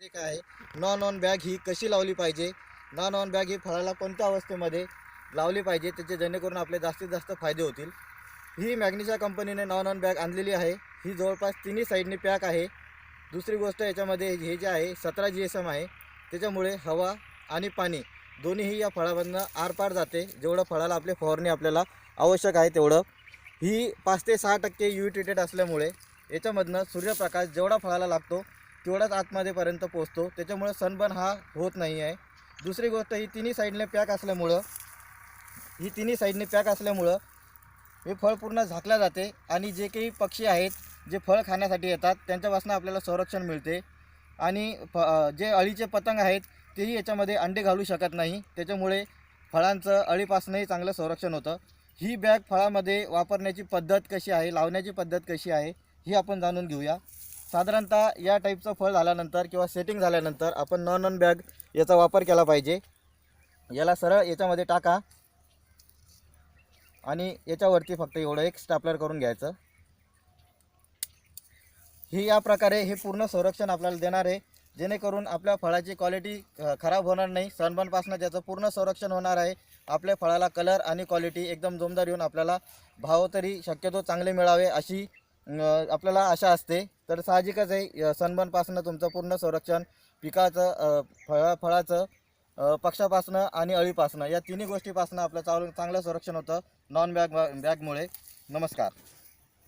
ते काय आहे, नॉन ऑन बॅग ही कशी लावली पाहिजे, नॉन ऑन बॅग ही फळाला कोणत्या अवस्थेमध्ये लावली पाहिजे, त्याचे जेणेकरून आपले जास्तीत जास्त फायदे होतील। ही मॅग्नीच्या कंपनीने नॉन ऑन बॅग आणलेली आहे। ही जवळपास तिन्ही साईडनी पॅक आहे। दुसरी गोष्ट याच्यामध्ये हे जे आहे 17 GSM आहे, त्याच्यामुळे हवा आणि पाणी दोन्हीही या फळामधनं आरपार जाते। जेवढं फळाला आपले फवारणी आपल्याला आवश्यक आहे तेवढं। ही 5 ते 6% UV ट्रीटेड असल्यामुळे याच्यामधनं सूर्यप्रकाश जेवढा फळाला लागतो तेवढाच आतमध्येपर्यंत पोहोचतो, त्याच्यामुळे सनबर्न हा होत नाही आहे। दुसरी गोष्ट ही तिन्ही साईडने पॅक असल्यामुळं हे फळ पूर्ण झाकल्या जाते आणि जे काही पक्षी आहेत जे फळ खाण्यासाठी येतात त्यांच्यापासून आपल्याला संरक्षण मिळते। आणि जे अळीचे पतंग आहेत तेही याच्यामध्ये अंडे घालू शकत नाही, त्याच्यामुळे फळांचं अळीपासूनही चांगलं संरक्षण होतं। ही बॅग फळामध्ये वापरण्याची पद्धत कशी आहे, लावण्याची पद्धत कशी आहे ही आपण जाणून घेऊया। साधारणतः या टाईपचं फळ झाल्यानंतर किंवा सेटिंग झाल्यानंतर आपण नॉन ऑन बॅग याचा वापर केला पाहिजे। याला सरळ याच्यामध्ये टाका आणि याच्यावरती फक्त एवढं एक स्टॅपलर करून घ्यायचं। ही या प्रकारे हे पूर्ण संरक्षण आपल्याला देणार आहे, जेणेकरून आपल्या फळाची क्वालिटी खराब होणार नाही। सनबर्नपासून त्याचं पूर्ण संरक्षण होणार आहे। आपल्या फळाला कलर आणि क्वालिटी एकदम जोमदार येऊन आपल्याला भाव तरी शक्यतो चांगले मिळावे अशी आपल्याला आशा असते। तर साहजिकच आहे सनबर्नपासून तुमचं पूर्ण संरक्षण पिकाचं फळाचं पक्षापासून आणि अळीपासून या तिन्ही गोष्टीपासून आपलं चांगलं संरक्षण होतं नॉन बॅगमुळे। नमस्कार।